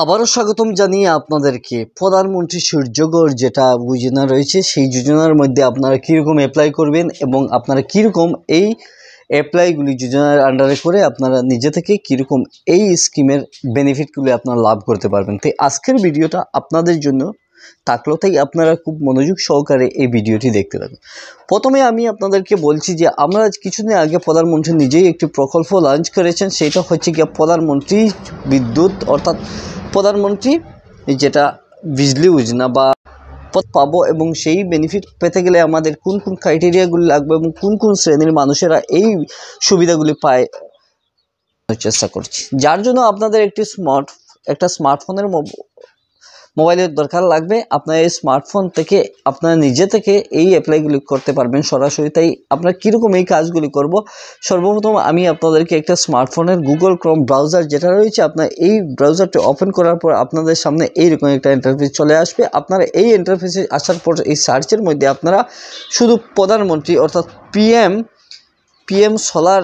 আবারও স্বাগতম জানিয়ে আপনাদেরকে প্রধানমন্ত্রী সূর্যঘর যেটা যোজনা রয়েছে সেই যোজনার মধ্যে আপনারা কীরকম অ্যাপ্লাই করবেন এবং আপনারা কীরকম এই অ্যাপ্লাইগুলি যোজনার আন্ডারে করে আপনারা নিজে থেকে কীরকম এই স্কিমের বেনিফিটগুলি আপনারা লাভ করতে পারবেন। তাই আজকের ভিডিওটা আপনাদের জন্য থাকলো, তাই আপনারা খুব মনোযোগ সহকারে এই ভিডিওটি দেখতে থাকুন। প্রথমে আমি আপনাদেরকে বলছি যে আমরা কিছুদিন আগে প্রধানমন্ত্রী নিজেই একটি প্রকল্প লঞ্চ করেছেন, সেটা হচ্ছে গিয়ে প্রধানমন্ত্রী বিদ্যুৎ অর্থাৎ প্রধানমন্ত্রী যেটা বিজলি যোজনা বা পাবো, এবং সেই বেনিফিট পেতে গেলে আমাদের কোন কোন ক্রাইটেরিয়াগুলি লাগবে এবং কোন কোন শ্রেণীর মানুষেরা এই সুবিধাগুলি পায় চেষ্টা করছি। যার জন্য আপনাদের একটা স্মার্টফোনের মোবাইলের দরকার লাগবে। আপনার এই স্মার্টফোন থেকে আপনারা নিজে থেকে এই অ্যাপ্লাইগুলি করতে পারবেন সরাসরি। তাই আপনারা কীরকম এই কাজগুলি করব, সর্বপ্রথম আমি আপনাদেরকে একটা স্মার্টফোনের গুগল ক্রোম ব্রাউজার যেটা রয়েছে, আপনার এই ব্রাউজারটি ওপেন করার পর আপনাদের সামনে এইরকম একটা ইন্টারফেস চলে আসবে। আপনারা এই ইন্টারফেসে আসার পর এই সার্চের মধ্যে আপনারা শুধু প্রধানমন্ত্রী অর্থাৎ পিএম সোলার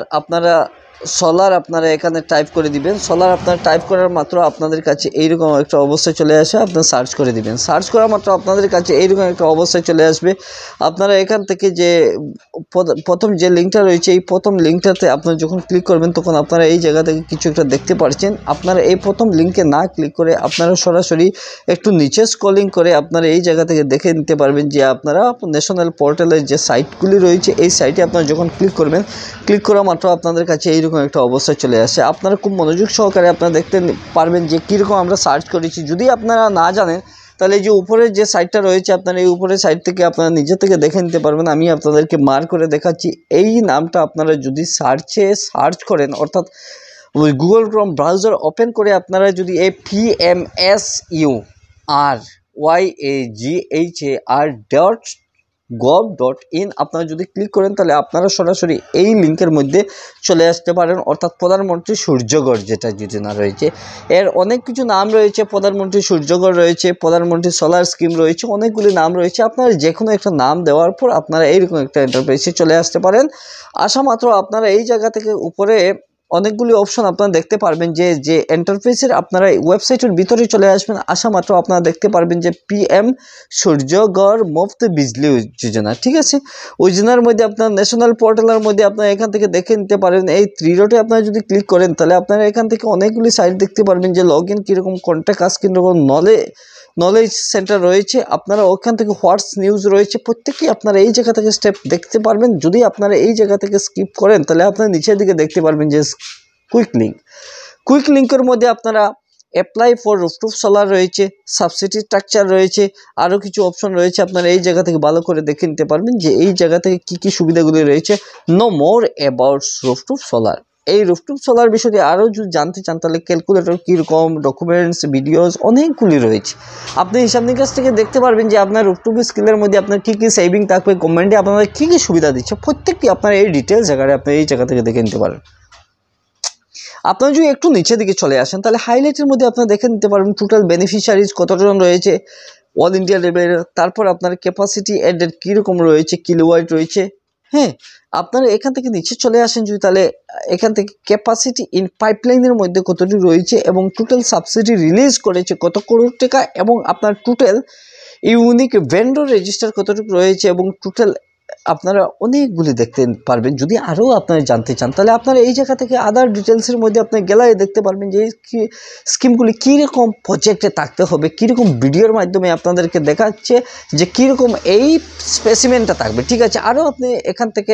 আপনারা এখানে টাইপ করে দিবেন। সোলার আপনারা টাইপ করার মাত্র আপনাদের কাছে এইরকম একটা অবস্থায় চলে আসে। আপনারা সার্চ করে দিবেন, সার্চ করার মাত্র আপনাদের কাছে এইরকম একটা অবস্থায় চলে আসবে। আপনারা এখান থেকে যে প্রথম যে লিঙ্কটা রয়েছে, এই প্রথম লিঙ্কটাতে আপনারা যখন ক্লিক করবেন তখন আপনারা এই জায়গা থেকে কিছু একটা দেখতে পাচ্ছেন। আপনারা এই প্রথম লিঙ্কে না ক্লিক করে আপনারা সরাসরি একটু নিচে স্ক্রলিং করে আপনারা এই জায়গা থেকে দেখে নিতে পারবেন যে আপনারা ন্যাশনাল পোর্টালের যে সাইটগুলি রয়েছে এই সাইটে আপনারা যখন ক্লিক করবেন, ক্লিক করা মাত্র আপনাদের কাছে এইরকম একটা অবস্থায় চলে আসে। আপনারা খুব মনোযোগ সহকারে আপনারা দেখতে পারবেন যে কীরকম আমরা সার্চ করেছি। যদি আপনারা না জানেন তাহলে এই যে উপরের যে সাইটটা রয়েছে, আপনারা এই উপরের সাইট থেকে আপনারা নিজে থেকে দেখে নিতে পারবেন। আমি আপনাদেরকে মার্ক করে দেখাচ্ছি। এই নামটা আপনারা যদি সার্চ করেন, অর্থাৎ ওই গুগল ক্রোম ব্রাউজার ওপেন করে আপনারা যদি এই PMSURYAGHAR.gov.in আপনারা যদি ক্লিক করেন তাহলে আপনারা সরাসরি এই লিঙ্কের মধ্যে চলে আসতে পারেন। অর্থাৎ প্রধানমন্ত্রী সূর্যঘর যেটা যোজনা রয়েছে, এর অনেক কিছু নাম রয়েছে। প্রধানমন্ত্রী সূর্যঘর রয়েছে, প্রধানমন্ত্রী সোলার স্কিম রয়েছে, অনেকগুলি নাম রয়েছে। আপনারা যে কোনো একটা নাম দেওয়ার পর আপনারা এইরকম একটা ইন্টারফেসে চলে আসতে পারেন। আসা মাত্র আপনারা এই জায়গা থেকে উপরে অনেকগুলি অপশন আপনারা দেখতে পারবেন যে ইন্টারফেসের আপনারা ওয়েবসাইটের ভিতরে চলে আসবেন। আসা মাত্র আপনারা দেখতে পারবেন যে PM সূর্যঘর মুফত বিজলি যোজনা, ঠিক আছে। ওই যোজনার মধ্যে আপনার ন্যাশনাল পোর্টালের মধ্যে আপনারা এখান থেকে দেখে নিতে পারেন। এই 3 ডটে আপনারা যদি ক্লিক করেন তাহলে আপনারা এখান থেকে অনেকগুলি সাইট দেখতে পারবেন যে লগ ইন কীরকম, কন্ট্যাক্ট আস কীরকম, নলেজ সেন্টার রয়েছে, আপনারা ওখান থেকে হোয়াটস নিউজ রয়েছে, প্রত্যেকটি আপনারা এই জায়গা থেকে স্টেপ দেখতে পারবেন। যদি আপনারা এই জায়গা থেকে স্কিপ করেন তাহলে আপনারা নিচের দিকে দেখতে পারবেন যে কুইক লিঙ্কের মধ্যে আপনারা অ্যাপ্লাই ফর রুফটপ সোলার রয়েছে, সাবসিডি স্ট্রাকচার রয়েছে, আরও কিছু অপশন রয়েছে। আপনারা এই জায়গা থেকে ভালো করে দেখে নিতে পারবেন যে এই জায়গা থেকে কী সুবিধাগুলি রয়েছে। Know more about rooftop solar. এই রুফটপ সোলার বিষয়টি আরও যদি জানতে চান তাহলে ক্যালকুলেটর কীরকম, ডকুমেন্টস, ভিডিওস অনেকগুলি রয়েছে। আপনি হিসাব নিকাশ থেকে দেখতে পারবেন যে আপনার রুফটপ স্কিলের মধ্যে আপনার কী সেভিং থাকবে, গভর্নমেন্টে আপনাদের কী সুবিধা দিচ্ছে, প্রত্যেকটি আপনার এই ডিটেলস জায়গায় আপনি এই জায়গা থেকে দেখে নিতে পারেন। আপনারা যদি একটু নিচের দিকে চলে আসেন তাহলে হাইলাইটের মধ্যে আপনারা দেখে নিতে পারবেন টোটাল বেনিফিশিয়ারিজ কতজন রয়েছে অল ইন্ডিয়া লেভেলের, তারপর আপনার ক্যাপাসিটি অ্যাডেড কীরকম রয়েছে, কিলোওয়াট রয়েছে। হ্যাঁ, আপনারা এখান থেকে নিচে চলে আসেন যদি, তাহলে এখান থেকে ক্যাপাসিটি ইন পাইপলাইনের মধ্যে কতটি রয়েছে এবং টোটাল সাবসিডি রিলিজ করেছে কত কোটি টাকা, এবং আপনার টোটাল ইউনিক ভেন্ডর রেজিস্টার কতটুকু রয়েছে, এবং টোটাল আপনারা অনেকগুলি দেখতে পারবেন। যদি আরও আপনারা জানতে চান তাহলে আপনারা এই জায়গা থেকে আদার ডিটেলসের মধ্যে আপনি গ্যালারি দেখতে পারবেন যে স্কিমগুলি কীরকম প্রজেক্টে থাকতে হবে, কীরকম ভিডিওর মাধ্যমে আপনাদেরকে দেখাচ্ছে যে কীরকম এই স্পেসিমেনটা থাকবে, ঠিক আছে। আরও আপনি এখান থেকে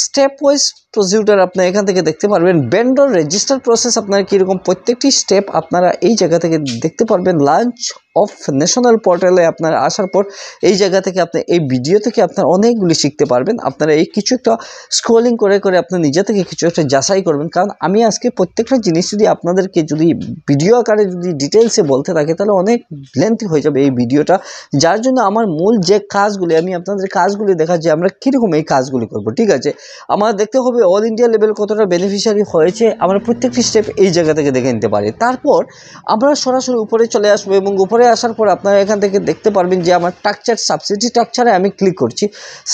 স্টেপ ওয়াইজ প্রসিডিউর আপনি এখান থেকে দেখতে পারবেন। ভেন্ডর রেজিস্টার প্রসেস আপনার কীরকম, প্রত্যেকটি স্টেপ আপনারা এই জায়গা থেকে দেখতে পারবেন। লঞ্চ অফ ন্যাশনাল পোর্টালে আপনারা আসার পর এই জায়গা থেকে আপনি এই ভিডিও থেকে আপনার অনেকগুলি শিখতে পারবেন। আপনারা এই কিছু একটা স্ক্রলিং করে করে আপনি নিজে থেকে কিছু একটা যাচাই করবেন, কারণ আমি আজকে প্রত্যেকটা জিনিস যদি আপনাদেরকে যদি ভিডিও আকারে যদি ডিটেলসে বলতে থাকে তাহলে অনেক লেন্থি হয়ে যাবে এই ভিডিওটা। যার জন্য আমার মূল যে কাজগুলি আমি আপনাদের কাজগুলি দেখাচ্ছি আমরা কীরকম এই কাজগুলি করব, ঠিক আছে। আমার দেখতে হবে কিভাবে অল ইন্ডিয়া লেভেল কতটা বেনিফিশিয়ারি হয়েছে আমরা প্রত্যেকটি স্টেপ এই জায়গা থেকে দেখে নিতে পারি। তারপর আমরা সরাসরি উপরে চলে আসবো এবং উপরে আসার পর আপনারা এখান থেকে দেখতে পারবেন যে আমার স্ট্রাকচার সাবসিডি স্ট্রাকচারে আমি ক্লিক করছি।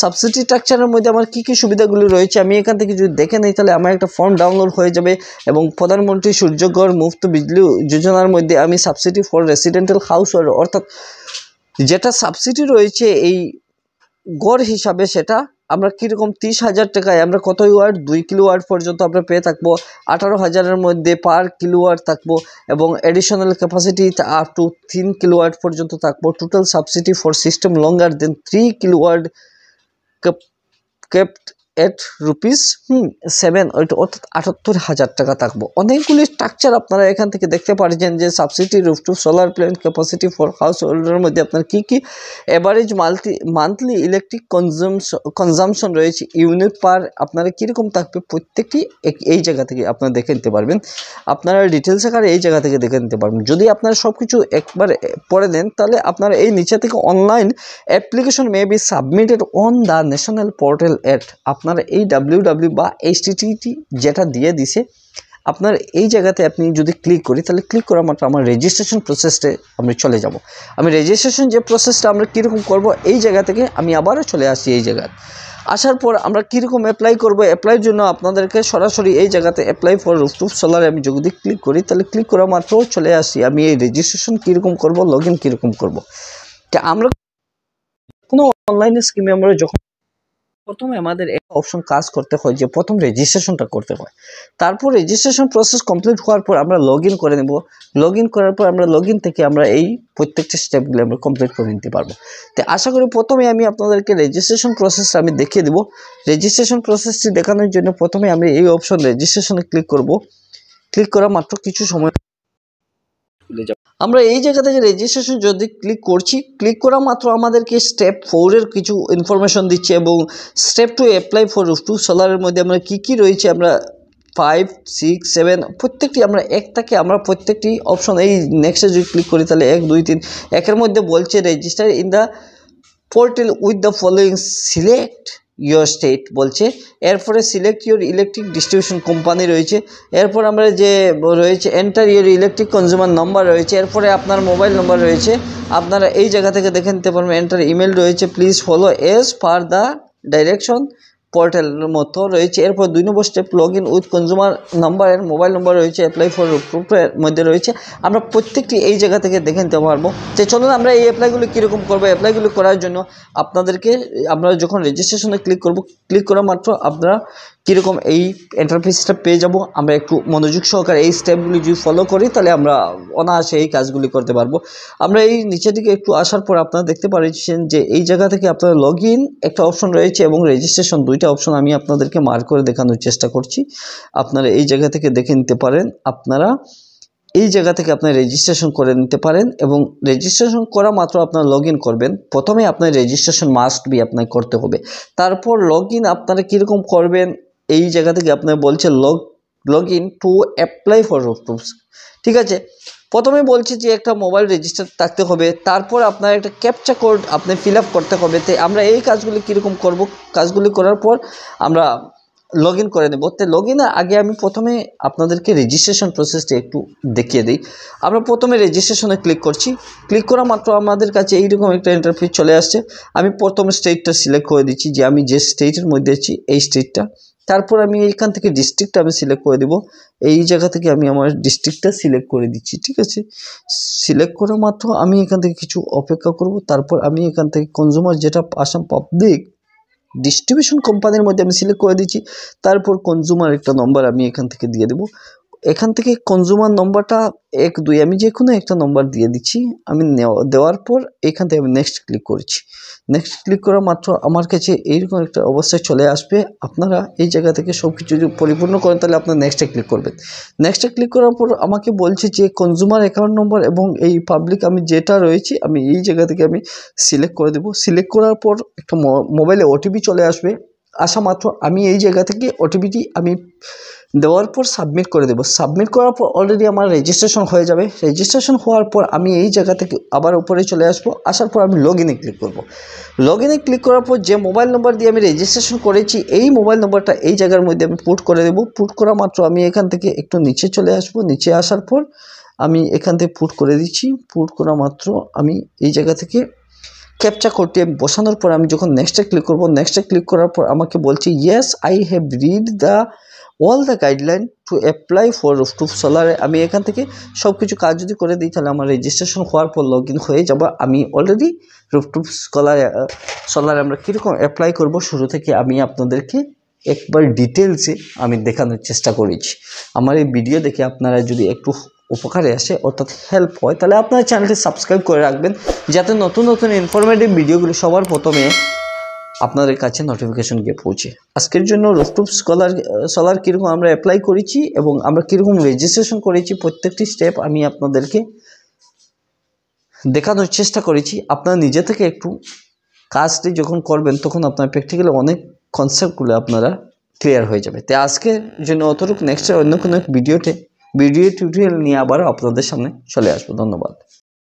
সাবসিডি স্ট্রাকচারের মধ্যে আমার কী কী সুবিধাগুলি রয়েছে আমি এখান থেকে যদি দেখে নিই তাহলে আমার একটা ফর্ম ডাউনলোড হয়ে যাবে এবং প্রধানমন্ত্রী সূর্যঘর মুফত বিজলি যোজনার মধ্যে আমি সাবসিডি ফর রেসিডেন্টাল হাউস অর্থাৎ যেটা সাবসিডি রয়েছে এই গড় হিসাবে সেটা আমরা কীরকম 30,000 টাকায় আমরা কত ওয়াট 2 কিলোওয়াট পর্যন্ত আমরা পেয়ে থাকবো, 18,000-এর মধ্যে পার কিলোওয়াট থাকবো এবং additional capacity up to 3 kilowatt পর্যন্ত থাকবো। Total subsidy for system longer than 3 kilowatt kept at rupees 7 অর্থাৎ 78,000 টাকা থাকবো। অনেকগুলি স্ট্রাকচার আপনারা এখান থেকে দেখতে পাচ্ছেন যে subsidy rooftop solar plant capacity for house হোল্ডারের মধ্যে আপনার কী কী অ্যাভারেজ মান্থলি ইলেকট্রিক কনজামশন রয়েছে ইউনিট পার আপনারা কীরকম থাকবে প্রত্যেকটি এই জায়গা থেকে আপনারা দেখে নিতে পারবেন। আপনারা ডিটেলস আকারে এই জায়গা থেকে দেখে নিতে পারবেন। যদি আপনারা সব কিছু একবার পড়ে নেন তাহলে আপনারা এই নিচে থেকে online application may be submitted on the national portal at আপনার এই www বা HTTP যেটা দিয়ে দিছে আপনার এই জায়গাতে আপনি যদি ক্লিক করি তাহলে ক্লিক করা মাত্র আমার রেজিস্ট্রেশন প্রসেসে আমি চলে যাব। আমি রেজিস্ট্রেশন যে প্রসেসটা আমরা কীরকম করব এই জায়গা থেকে আমি আবারও চলে আসি এই জায়গায়। আসার পর আমরা কীরকম অ্যাপ্লাই করব অ্যাপ্লাইয়ের জন্য আপনাদেরকে সরাসরি এই জায়গাতে অ্যাপ্লাই ফর রুফটপ সোলারে আমি যদি ক্লিক করি তাহলে ক্লিক করা মাত্র চলে আসি আমি এই রেজিস্ট্রেশন কীরকম করব লগ ইন কীরকম করবো। তা আমরা কোনো অনলাইন স্কিমে আমরা যখন প্রথমে আমাদের একটা অপশন কাজ করতে হয় যে প্রথম রেজিস্ট্রেশনটা করতে হয়। তারপর রেজিস্ট্রেশন প্রসেস কমপ্লিট হওয়ার পর আমরা লগ ইন করে নেব। লগ ইন করার পর আমরা লগ ইন থেকে আমরা এই প্রত্যেকটা স্টেপগুলো আমরা কমপ্লিট করে নিতে পারবো। তো আশা করি প্রথমে আমি আপনাদেরকে রেজিস্ট্রেশন প্রসেসটা আমি দেখিয়ে দেবো। রেজিস্ট্রেশন প্রসেসটি দেখানোর জন্য প্রথমে আমি এই অপশন রেজিস্ট্রেশনে ক্লিক করব। ক্লিক করা মাত্র কিছু সময় আমরা এই জায়গা থেকে রেজিস্ট্রেশন যদি ক্লিক করছি ক্লিক করা মাত্র আমাদেরকে স্টেপ 4-এর কিছু ইনফরমেশন দিচ্ছে এবং স্টেপ 2 অ্যাপ্লাই ফর রুফটপ সোলারের মধ্যে আমরা কী রয়েছে আমরা 5, 6, 7 প্রত্যেকটি আমরা একটাকে আমরা প্রত্যেকটি অপশন এই নেক্সটে যদি ক্লিক করি তাহলে 1, 2, 3 একের মধ্যে বলছে register in the portal with the following select your state বলছে। এরপরে select your electric distribution company রয়েছে। এরপর আমরা যে রয়েছে enter your electric consumer number রয়েছে। এরপরে আপনার মোবাইল নাম্বার রয়েছে। আপনারা এই জায়গা থেকে দেখে নিতে পারবেন। এন্টার ইমেল রয়েছে please follow as per the direction পোর্টালের মতো রয়েছে। এরপর 2 নম্বর step log in with consumer নাম্বারের মোবাইল নাম্বার রয়েছে অ্যাপ্লাই ফর রুফটপের মধ্যে রয়েছে। আমরা প্রত্যেকটি এই জায়গা থেকে দেখে নিতে পারবো। তো চলুন আমরা এই অ্যাপ্লাইগুলো কীরকম করবো। অ্যাপ্লাইগুলো করার জন্য আপনাদেরকে আমরা যখন রেজিস্ট্রেশনে ক্লিক করব ক্লিক করা মাত্র আপনারা কীরকম এই ইন্টারফেসটা পেয়ে যাব। আমরা একটু মনোযোগ সহকারে এই স্টেপগুলি যদি ফলো করি তাহলে আমরা অনায়াসে এই কাজগুলি করতে পারবো। আমরা এই নিচের দিকে একটু আসার পর আপনারা দেখতে পাচ্ছেন যে এই জায়গা থেকে আপনারা লগ ইন একটা অপশন রয়েছে এবং রেজিস্ট্রেশন দুইটা অপশন আমি আপনাদেরকে মার্ক করে দেখানোর চেষ্টা করছি। আপনারা এই জায়গা থেকে দেখে নিতে পারেন। আপনারা এই জায়গা থেকে আপনার রেজিস্ট্রেশন করে নিতে পারেন এবং রেজিস্ট্রেশন করা মাত্র আপনারা লগ ইন করবেন। প্রথমে আপনার রেজিস্ট্রেশন মাস্ট বি আপনার করতে হবে। তারপর লগ ইন আপনারা কীরকম করবেন এই জায়গা থেকে আপনার বলছে log in to apply for rooftops. ঠিক আছে, প্রথমে বলছে যে একটা মোবাইল রেজিস্টার থাকতে হবে। তারপর আপনার একটা ক্যাপচা কোড আপনি ফিল আপ করতে হবে। তো আমরা এই কাজগুলি কীরকম করব কাজগুলি করার পর আমরা লগ ইন করে নেব। তো লগ ইনের আগে আমি প্রথমে আপনাদেরকে রেজিস্ট্রেশন প্রসেসটা একটু দেখিয়ে দিই। আমরা প্রথমে রেজিস্ট্রেশনে ক্লিক করছি। ক্লিক করা মাত্র আমাদের কাছে এইরকম একটা ইন্টারফেস চলে আসছে। আমি প্রথমে স্টেটটা সিলেক্ট করে দিচ্ছি যে আমি যে স্টেটের মধ্যে আছি এই স্টেটটা। তারপর আমি এইখান থেকে ডিস্ট্রিক্টটা আমি সিলেক্ট করে দেব। এই জায়গা থেকে আমি আমার ডিস্ট্রিক্টটা সিলেক্ট করে দিচ্ছি। ঠিক আছে, সিলেক্ট করা মাত্র আমি এখান থেকে কিছু অপেক্ষা করব। তারপর আমি এখান থেকে কনজিউমার যেটা আসাম পাবলিক ডিস্ট্রিবিউশন কোম্পানির মধ্যে আমি সিলেক্ট করে দিচ্ছি। তারপর কনজিউমার একটা নম্বর আমি এখান থেকে দিয়ে দেব। এখান থেকে কনজিউমার নম্বরটা 1, 2 আমি যে কোনো একটা নম্বর দিয়ে দিচ্ছি। আমি দেওয়ার পর এখান থেকে আমি নেক্সট ক্লিক করছি। নেক্সট ক্লিক করা মাত্র আমার কাছে এইরকম একটা অবস্থায় চলে আসবে। আপনারা এই জায়গা থেকে সব কিছু যদি পরিপূর্ণ করেন তাহলে আপনার নেক্সটে ক্লিক করবেন। নেক্সটে ক্লিক করার পর আমাকে বলছে যে কনজিউমার অ্যাকাউন্ট নম্বর এবং এই পাবলিক আমি যেটা রয়েছে আমি এই জায়গা থেকে আমি সিলেক্ট করে দেব। সিলেক্ট করার পর একটা মোবাইলে ওটিপি চলে আসবে। আসা মাত্র আমি এই জায়গা থেকে ওটিপিটি আমি দেওয়ার পর সাবমিট করে দেব। সাবমিট করার পর অলরেডি আমার রেজিস্ট্রেশন হয়ে যাবে। রেজিস্ট্রেশন হওয়ার পর আমি এই জায়গা থেকে আবার উপরে চলে আসবো। আসার পর আমি লগ ইনে ক্লিক করব। লগ ইনে ক্লিক করার পর যে মোবাইল নম্বর দিয়ে আমি রেজিস্ট্রেশন করেছি এই মোবাইল নম্বরটা এই জায়গার মধ্যে আমি পুট করে দেব। পুট করা মাত্র আমি এখান থেকে একটু নিচে চলে আসবো। নিচে আসার পর আমি এখান থেকে পুট করে দিচ্ছি। পুট করা মাত্র আমি এই জায়গা থেকে ক্যাপচা কোডটি আমি বসানোর পর আমি যখন নেক্সটে ক্লিক করব, নেক্সটে ক্লিক করার পর আমাকে বলছি yes I have read the all the guideline to apply for rooftop সোলারে। আমি এখান থেকে সব কিছু কাজ যদি করে দিই তাহলে আমার রেজিস্ট্রেশন হওয়ার পর লগ ইন হয়ে যাব। আমি অলরেডি রুফটপ সোলারে আমরা কীরকম অ্যাপ্লাই করব শুরু থেকে আমি আপনাদেরকে একবার ডিটেলসে আমি দেখানোর চেষ্টা করেছি। আমার এই ভিডিও দেখে আপনারা যদি একটু উপকারে আসে অর্থাৎ হেল্প হয় তাহলে আপনারা চ্যানেলটি সাবস্ক্রাইব করে রাখবেন যাতে নতুন নতুন ইনফরমেটিভ ভিডিওগুলি সবার প্রথমে আপনাদের কাছে নোটিফিকেশন গিয়ে পৌঁছে। আজকের জন্য রুফটপ সোলার কীরকম আমরা অ্যাপ্লাই করেছি এবং আমরা কীরকম রেজিস্ট্রেশন করেছি প্রত্যেকটি স্টেপ আমি আপনাদেরকে দেখানোর চেষ্টা করেছি। আপনারা নিজে থেকে একটু কাজটি যখন করবেন তখন আপনার প্র্যাকটিক্যালি অনেক কনসেপ্টগুলো আপনারা ক্লিয়ার হয়ে যাবে। তাই আজকের জন্য অতটুকু, নেক্সট অন্য কোনো ভিডিও টিউটোরিয়াল নিয়ে আবার আপনাদের সামনে চলে আসবো। ধন্যবাদ।